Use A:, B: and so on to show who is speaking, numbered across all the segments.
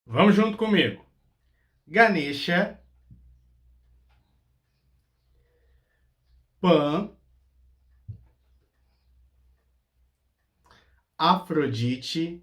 A: Vamos junto comigo. Ganesha, Pan, Afrodite,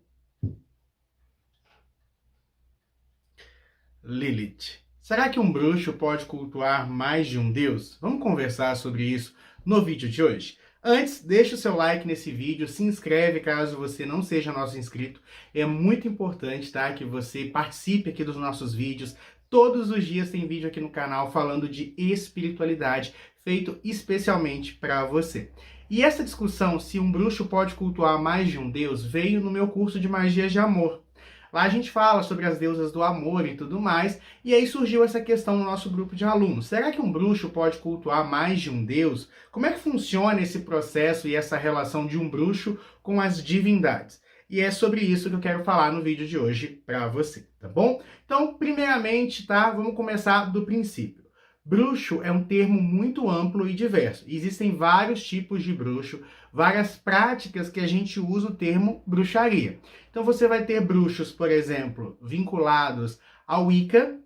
A: Lilith. Será que um bruxo pode cultuar mais de um deus? Vamos conversar sobre isso no vídeo de hoje. Antes, deixa o seu like nesse vídeo, se inscreve caso você não seja nosso inscrito. É muito importante, tá, que você participe aqui dos nossos vídeos. Todos os dias tem vídeo aqui no canal falando de espiritualidade, feito especialmente para você. E essa discussão, se um bruxo pode cultuar mais de um deus, veio no meu curso de Magias de Amor. Lá a gente fala sobre as deusas do amor e tudo mais, e aí surgiu essa questão no nosso grupo de alunos. Será que um bruxo pode cultuar mais de um deus? Como é que funciona esse processo e essa relação de um bruxo com as divindades? E é sobre isso que eu quero falar no vídeo de hoje para você, tá bom? Então, primeiramente, tá? Vamos começar do princípio. Bruxo é um termo muito amplo e diverso. Existem vários tipos de bruxo, várias práticas que a gente usa o termo bruxaria. Então você vai ter bruxos, por exemplo, vinculados ao Wicca,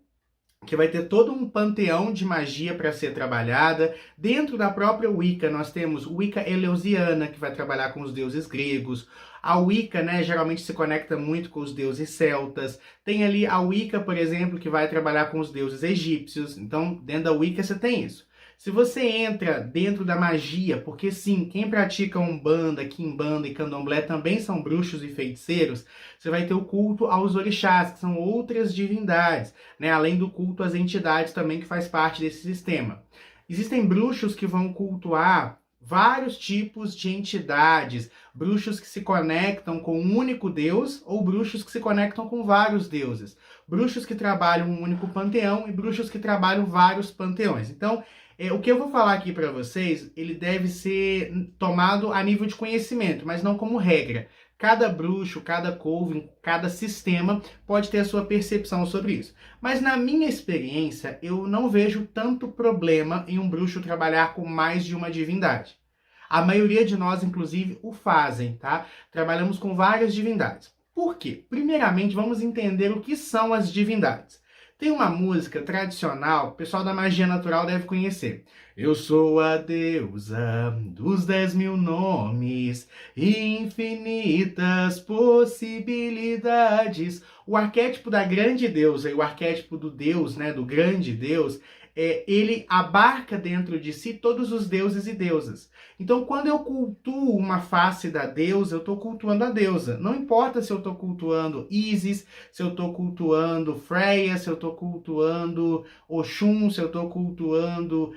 A: que vai ter todo um panteão de magia para ser trabalhada. Dentro da própria Wicca, nós temos Wicca eleusiana, que vai trabalhar com os deuses gregos. A Wicca, né, geralmente se conecta muito com os deuses celtas. Tem ali a Wicca, por exemplo, que vai trabalhar com os deuses egípcios. Então, dentro da Wicca você tem isso. Se você entra dentro da magia, porque sim, quem pratica Umbanda, Quimbanda e Candomblé também são bruxos e feiticeiros, você vai ter o culto aos orixás, que são outras divindades, né? Além do culto às entidades também que faz parte desse sistema. Existem bruxos que vão cultuar vários tipos de entidades, bruxos que se conectam com um único deus ou bruxos que se conectam com vários deuses, bruxos que trabalham um único panteão e bruxos que trabalham vários panteões. Então, o que eu vou falar aqui para vocês, ele deve ser tomado a nível de conhecimento, mas não como regra. Cada bruxo, cada coven, cada sistema pode ter a sua percepção sobre isso. Mas na minha experiência, eu não vejo tanto problema em um bruxo trabalhar com mais de uma divindade. A maioria de nós, inclusive, o fazem, tá? Trabalhamos com várias divindades. Por quê? Primeiramente, vamos entender o que são as divindades. Tem uma música tradicional, o pessoal da magia natural deve conhecer. Eu sou a deusa dos 10.000 nomes, infinitas possibilidades. O arquétipo da grande deusa e o arquétipo do deus, né, do grande deus, ele abarca dentro de si todos os deuses e deusas. Então, quando eu cultuo uma face da deusa, eu estou cultuando a deusa. Não importa se eu estou cultuando Isis, se eu estou cultuando Freya, se eu estou cultuando Oxum, se eu estou cultuando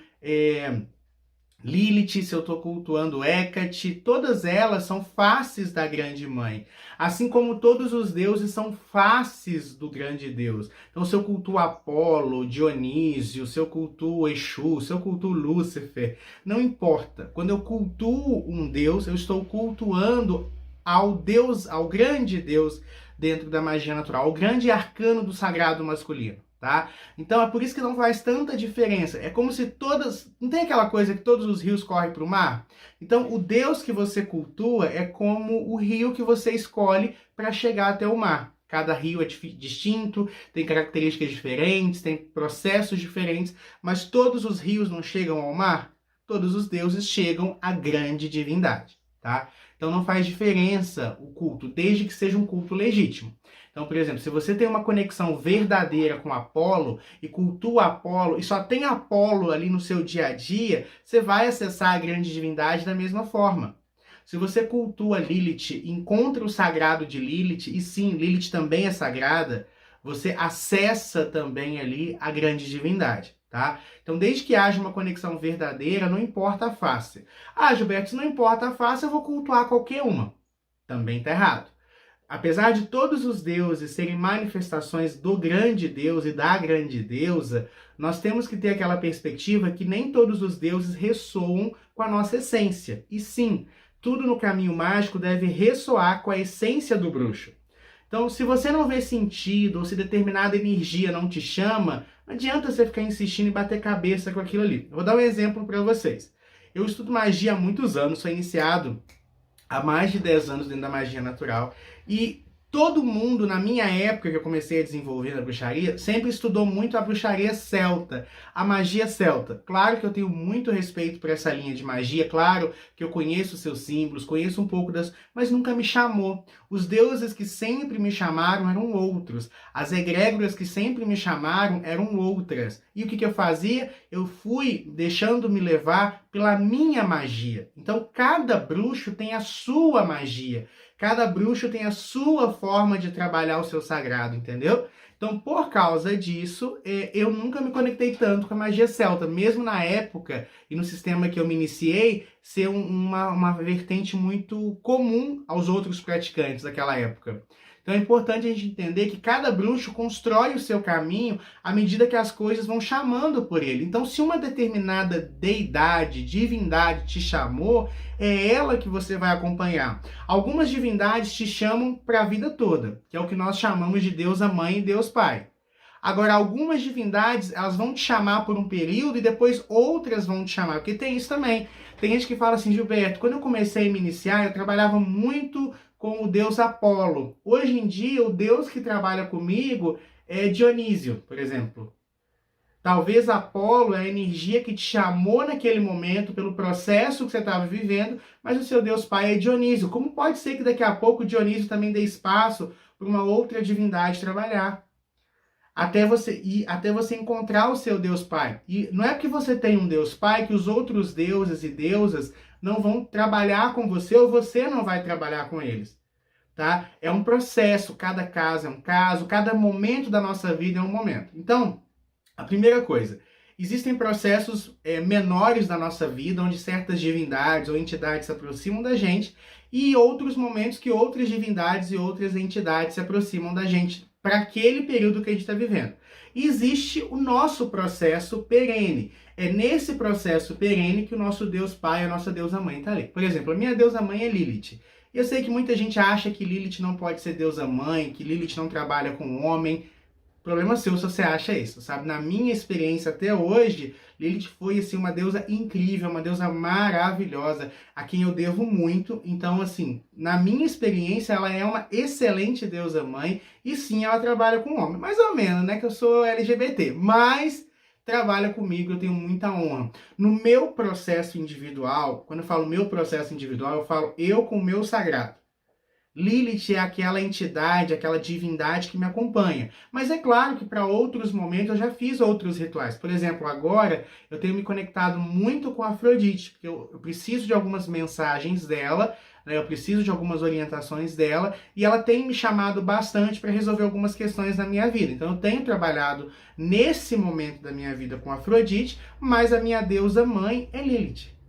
A: Lilith, se eu estou cultuando Hecate, todas elas são faces da grande mãe. Assim como todos os deuses são faces do grande Deus. Então, se eu cultuo Apolo, Dionísio, se eu cultuo Exu, se eu cultuo Lúcifer, não importa. Quando eu cultuo um Deus, eu estou cultuando ao Deus, ao grande Deus dentro da magia natural, ao grande arcano do sagrado masculino. Tá? Então é por isso que não faz tanta diferença. É como se todas... Não tem aquela coisa que todos os rios correm para o mar? Então o Deus que você cultua é como o rio que você escolhe para chegar até o mar. Cada rio é distinto, tem características diferentes, tem processos diferentes, mas todos os rios não chegam ao mar? Todos os deuses chegam à grande divindade. Tá? Então não faz diferença o culto, desde que seja um culto legítimo. Então, por exemplo, se você tem uma conexão verdadeira com Apolo e cultua Apolo e só tem Apolo ali no seu dia a dia, você vai acessar a grande divindade da mesma forma. Se você cultua Lilith, encontra o sagrado de Lilith, e sim, Lilith também é sagrada, você acessa também ali a grande divindade. Tá? Então, desde que haja uma conexão verdadeira, não importa a face. Ah, Gilberto, se não importa a face, eu vou cultuar qualquer uma. Também está errado. Apesar de todos os deuses serem manifestações do grande Deus e da grande deusa, nós temos que ter aquela perspectiva que nem todos os deuses ressoam com a nossa essência. E sim, tudo no caminho mágico deve ressoar com a essência do bruxo. Então, se você não vê sentido ou se determinada energia não te chama, não adianta você ficar insistindo e bater cabeça com aquilo ali. Eu vou dar um exemplo para vocês. Eu estudo magia há muitos anos, sou iniciado há mais de 10 anos dentro da magia natural. E Todo mundo, na minha época que eu comecei a desenvolver a bruxaria, sempre estudou muito a bruxaria celta, a magia celta. Claro que eu tenho muito respeito por essa linha de magia, claro que eu conheço seus símbolos, conheço um pouco das... mas nunca me chamou. Os deuses que sempre me chamaram eram outros. As egrégoras que sempre me chamaram eram outras. E o que eu fazia? Eu fui deixando-me levar pela minha magia. Então, cada bruxo tem a sua magia. Cada bruxo tem a sua forma de trabalhar o seu sagrado, entendeu? Então, por causa disso, eu nunca me conectei tanto com a magia celta, mesmo na época e no sistema que eu me iniciei, ser uma vertente muito comum aos outros praticantes daquela época. Então é importante a gente entender que cada bruxo constrói o seu caminho à medida que as coisas vão chamando por ele. Então, se uma determinada deidade, divindade te chamou, é ela que você vai acompanhar. Algumas divindades te chamam para a vida toda, que é o que nós chamamos de Deus a Mãe e Deus Pai. Agora, algumas divindades, elas vão te chamar por um período e depois outras vão te chamar, porque tem isso também. Tem gente que fala assim, Gilberto, quando eu comecei a me iniciar, eu trabalhava muito com o deus Apolo. Hoje em dia, o deus que trabalha comigo é Dionísio, por exemplo. Talvez Apolo é a energia que te chamou naquele momento, pelo processo que você estava vivendo, mas o seu Deus Pai é Dionísio. Como pode ser que daqui a pouco Dionísio também dê espaço para uma outra divindade trabalhar? Até você encontrar o seu Deus Pai. E não é porque você tem um Deus Pai que os outros deuses e deusas não vão trabalhar com você ou você não vai trabalhar com eles. Tá? É um processo, cada caso é um caso, cada momento da nossa vida é um momento. Então, a primeira coisa, existem processos menores da nossa vida, onde certas divindades ou entidades se aproximam da gente, e outros momentos que outras divindades e outras entidades se aproximam da gente, para aquele período que a gente está vivendo. E existe o nosso processo perene. É nesse processo perene que o nosso Deus Pai, a nossa deusa Mãe está ali. Por exemplo, a minha deusa Mãe é Lilith. E eu sei que muita gente acha que Lilith não pode ser deusa Mãe, que Lilith não trabalha com homem. Problema seu se você acha isso, sabe? Na minha experiência até hoje, Lilith foi assim, uma deusa incrível, uma deusa maravilhosa, a quem eu devo muito. Então, assim, na minha experiência, ela é uma excelente deusa mãe e sim, ela trabalha com homem. Mais ou menos, né? Que eu sou LGBT, mas trabalha comigo, eu tenho muita honra. No meu processo individual, quando eu falo meu processo individual, eu falo eu com o meu sagrado. Lilith é aquela entidade, aquela divindade que me acompanha. Mas é claro que para outros momentos eu já fiz outros rituais. Por exemplo, agora eu tenho me conectado muito com a Afrodite, porque eu preciso de algumas mensagens dela, né, eu preciso de algumas orientações dela, e ela tem me chamado bastante para resolver algumas questões na minha vida. Então eu tenho trabalhado nesse momento da minha vida com a Afrodite, mas a minha deusa mãe é Lilith.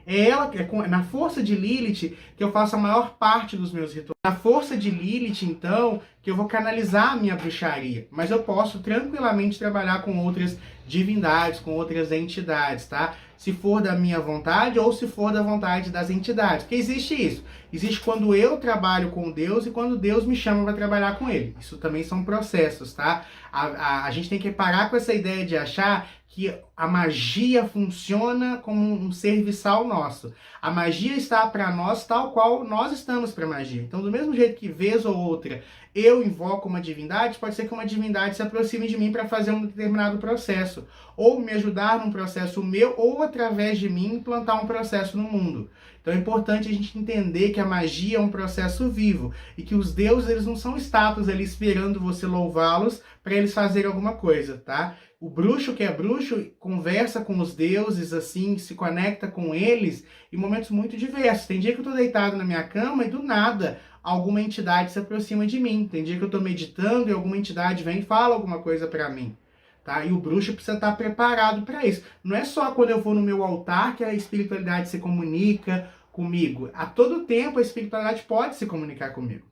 A: É ela, na força de Lilith, que eu faço a maior parte dos meus rituais. Na força de Lilith, então, que eu vou canalizar a minha bruxaria. Mas eu posso tranquilamente trabalhar com outras divindades, com outras entidades, tá? Se for da minha vontade ou se for da vontade das entidades. Porque existe isso. Existe quando eu trabalho com Deus e quando Deus me chama para trabalhar com Ele. Isso também são processos, tá? A gente tem que parar com essa ideia de achar que a magia funciona como um serviçal nosso. A magia está para nós tal qual nós estamos para a magia. Então, do mesmo jeito que vez ou outra eu invoco uma divindade, pode ser que uma divindade se aproxime de mim para fazer um determinado processo, ou me ajudar num processo meu, ou através de mim implantar um processo no mundo. Então é importante a gente entender que a magia é um processo vivo e que os deuses, eles não são estátuas ali esperando você louvá-los para eles fazerem alguma coisa, tá? O bruxo que é bruxo conversa com os deuses, assim, se conecta com eles em momentos muito diversos. Tem dia que eu tô deitado na minha cama e do nada alguma entidade se aproxima de mim. Tem dia que eu tô meditando e alguma entidade vem e fala alguma coisa para mim. Tá? E o bruxo precisa estar preparado para isso. Não é só quando eu vou no meu altar que a espiritualidade se comunica comigo. A todo tempo a espiritualidade pode se comunicar comigo.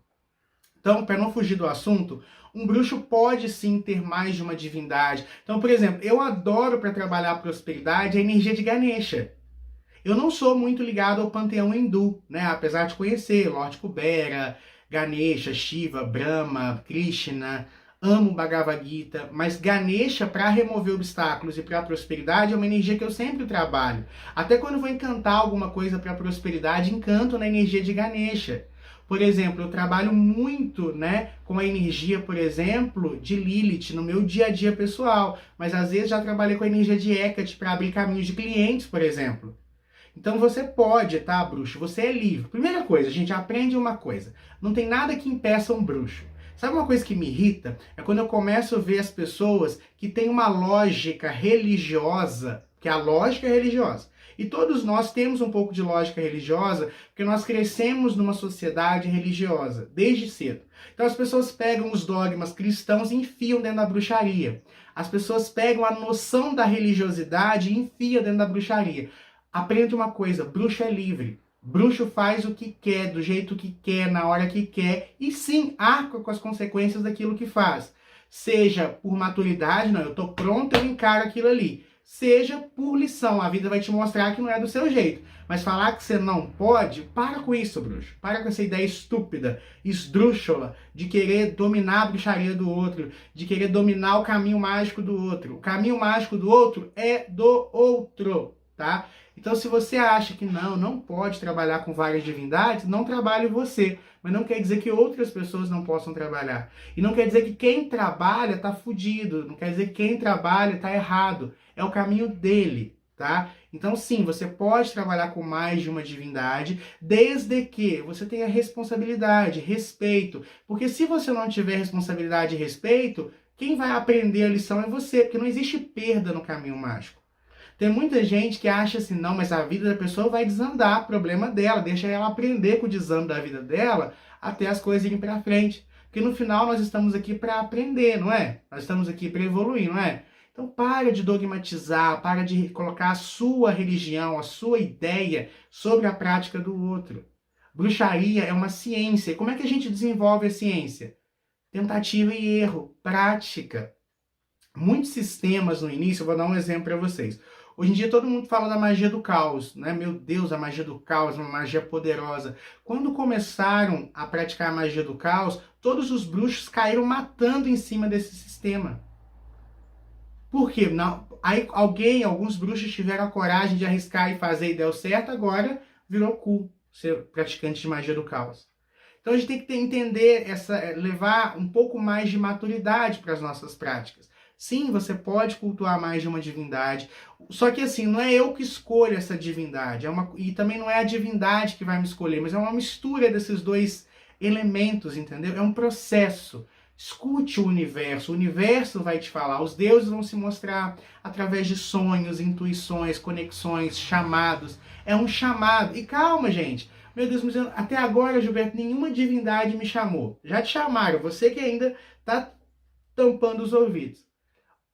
A: Então, para não fugir do assunto, um bruxo pode sim ter mais de uma divindade. Então, por exemplo, eu adoro para trabalhar a prosperidade a energia de Ganesha. Eu não sou muito ligado ao panteão hindu, né? Apesar de conhecer Lord Kubera, Ganesha, Shiva, Brahma, Krishna, amo Bhagavad Gita, mas Ganesha, para remover obstáculos e para a prosperidade, é uma energia que eu sempre trabalho. Até quando eu vou encantar alguma coisa para a prosperidade, encanto na energia de Ganesha. Por exemplo, eu trabalho muito, né, com a energia, por exemplo, de Lilith no meu dia a dia pessoal, mas às vezes já trabalhei com a energia de Hecate para abrir caminhos de clientes, por exemplo. Então você pode, tá, bruxo? Você é livre. Primeira coisa, a gente aprende uma coisa. Não tem nada que impeça um bruxo. Sabe uma coisa que me irrita? É quando eu começo a ver as pessoas que têm uma lógica religiosa, que a lógica é religiosa. E todos nós temos um pouco de lógica religiosa, porque nós crescemos numa sociedade religiosa, desde cedo. Então as pessoas pegam os dogmas cristãos e enfiam dentro da bruxaria. As pessoas pegam a noção da religiosidade e enfiam dentro da bruxaria. Aprenda uma coisa, bruxo é livre. Bruxo faz o que quer, do jeito que quer, na hora que quer, e sim, arca com as consequências daquilo que faz. Seja por maturidade, não, eu tô pronto, eu encaro aquilo ali. Seja por lição, a vida vai te mostrar que não é do seu jeito. Mas falar que você não pode, para com isso, bruxo. Para com essa ideia estúpida, esdrúxula, de querer dominar a bruxaria do outro, de querer dominar o caminho mágico do outro. O caminho mágico do outro é do outro, tá? Então, se você acha que não pode trabalhar com várias divindades, não trabalhe você. Mas não quer dizer que outras pessoas não possam trabalhar. E não quer dizer que quem trabalha tá fudido. Não quer dizer que quem trabalha tá errado. É o caminho dele, tá? Então, sim, você pode trabalhar com mais de uma divindade, desde que você tenha responsabilidade, respeito. Porque se você não tiver responsabilidade e respeito, quem vai aprender a lição é você. Porque não existe perda no caminho mágico. Tem muita gente que acha assim, não, mas a vida da pessoa vai desandar, problema dela, deixa ela aprender com o desando da vida dela até as coisas irem para frente. Porque no final nós estamos aqui para aprender, não é? Nós estamos aqui para evoluir, não é? Então para de dogmatizar, para de colocar a sua religião, a sua ideia sobre a prática do outro. Bruxaria é uma ciência. E como é que a gente desenvolve a ciência? Tentativa e erro, prática. Muitos sistemas no início, eu vou dar um exemplo para vocês. Hoje em dia todo mundo fala da magia do caos, né? Meu Deus, a magia do caos, uma magia poderosa. Quando começaram a praticar a magia do caos, todos os bruxos caíram matando em cima desse sistema. Por quê? Não, aí alguns bruxos tiveram a coragem de arriscar e fazer e deu certo, agora virou cool ser praticante de magia do caos. Então a gente tem que entender, levar um pouco mais de maturidade para as nossas práticas. Sim, você pode cultuar mais de uma divindade, só que assim, não é eu que escolho essa divindade, e também não é a divindade que vai me escolher, mas é uma mistura desses dois elementos, entendeu? É um processo. Escute o universo vai te falar, os deuses vão se mostrar através de sonhos, intuições, conexões, chamados. É um chamado. E calma, gente. Meu Deus, mas até agora, Gilberto, nenhuma divindade me chamou. Já te chamaram, você que ainda está tampando os ouvidos.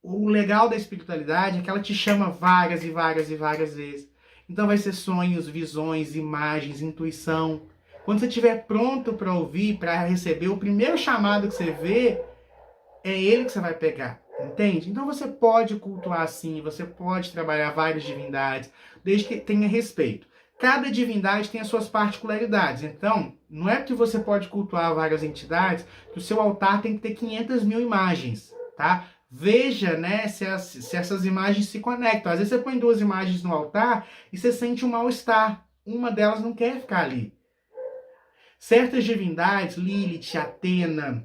A: O legal da espiritualidade é que ela te chama várias e várias e várias vezes. Então vai ser sonhos, visões, imagens, intuição. Quando você estiver pronto para ouvir, para receber, o primeiro chamado que você vê, é ele que você vai pegar. Entende? Então você pode cultuar assim, você pode trabalhar várias divindades, desde que tenha respeito. Cada divindade tem as suas particularidades. Então, não é que você pode cultuar várias entidades, que o seu altar tem que ter 500 mil imagens, tá? Veja, né, se essas imagens se conectam. Às vezes você põe 2 imagens no altar e você sente um mal-estar. Uma delas não quer ficar ali. Certas divindades, Lilith, Atena,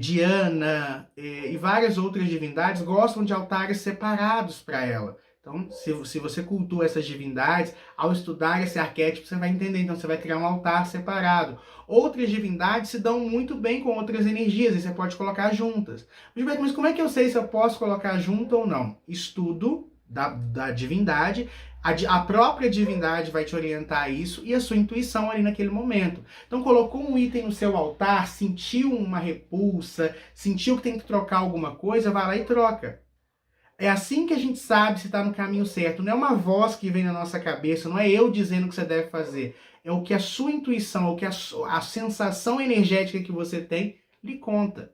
A: Diana e várias outras divindades gostam de altares separados para ela. Então, se você cultua essas divindades, ao estudar esse arquétipo, você vai entender. Então, você vai criar um altar separado. Outras divindades se dão muito bem com outras energias, e você pode colocar juntas. Mas como é que eu sei se eu posso colocar junto ou não? Estudo da divindade, a própria divindade vai te orientar a isso, e a sua intuição ali naquele momento. Então, colocou um item no seu altar, sentiu uma repulsa, sentiu que tem que trocar alguma coisa, vai lá e troca. É assim que a gente sabe se está no caminho certo. Não é uma voz que vem na nossa cabeça, não é eu dizendo o que você deve fazer. É o que a sua intuição, o que a sensação energética que você tem lhe conta.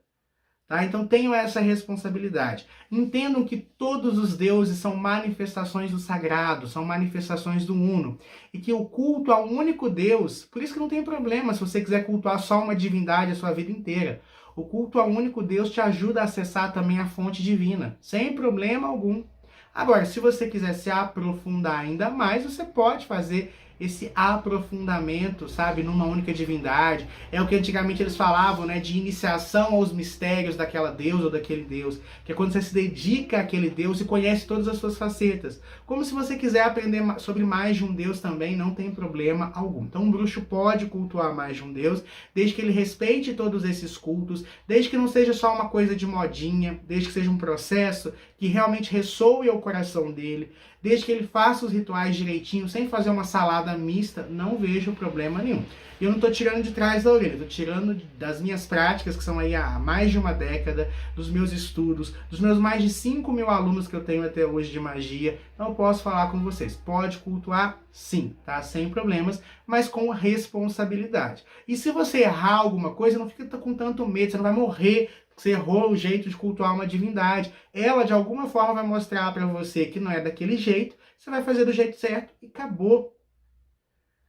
A: Tá? Então tenham essa responsabilidade. Entendam que todos os deuses são manifestações do sagrado, são manifestações do uno. E que o culto ao único Deus, por isso que não tem problema se você quiser cultuar só uma divindade a sua vida inteira. O culto ao único Deus te ajuda a acessar também a fonte divina, sem problema algum. Agora, se você quiser se aprofundar ainda mais, você pode fazer esse aprofundamento, sabe, numa única divindade. É o que antigamente eles falavam, né, de iniciação aos mistérios daquela Deus ou daquele Deus, que é quando você se dedica àquele Deus e conhece todas as suas facetas. Como se você quiser aprender sobre mais de um Deus também, não tem problema algum. Então um bruxo pode cultuar mais de um Deus, desde que ele respeite todos esses cultos, desde que não seja só uma coisa de modinha, desde que seja um processo que realmente ressoe ao coração dele, desde que ele faça os rituais direitinho, sem fazer uma salada mista, não vejo problema nenhum. E eu não estou tirando de trás da orelha, estou tirando das minhas práticas, que são aí há mais de uma década, dos meus estudos, dos meus mais de 5.000 alunos que eu tenho até hoje de magia. Então eu posso falar com vocês, pode cultuar sim, tá? Sem problemas, mas com responsabilidade. E se você errar alguma coisa, não fica com tanto medo, você não vai morrer. Você errou o jeito de cultuar uma divindade. Ela, de alguma forma, vai mostrar para você que não é daquele jeito. Você vai fazer do jeito certo e acabou.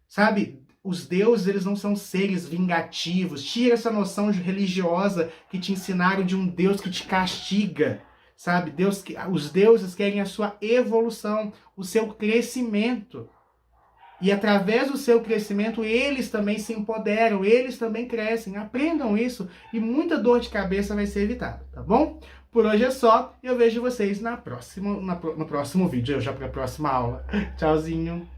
A: Sabe? Os deuses, eles não são seres vingativos. Tira essa noção religiosa que te ensinaram de um Deus que te castiga. Sabe? Os deuses querem a sua evolução, o seu crescimento. E através do seu crescimento, eles também se empoderam, eles também crescem. Aprendam isso e muita dor de cabeça vai ser evitada, tá bom? Por hoje é só, eu vejo vocês no próximo vídeo, já para a próxima aula. Tchauzinho!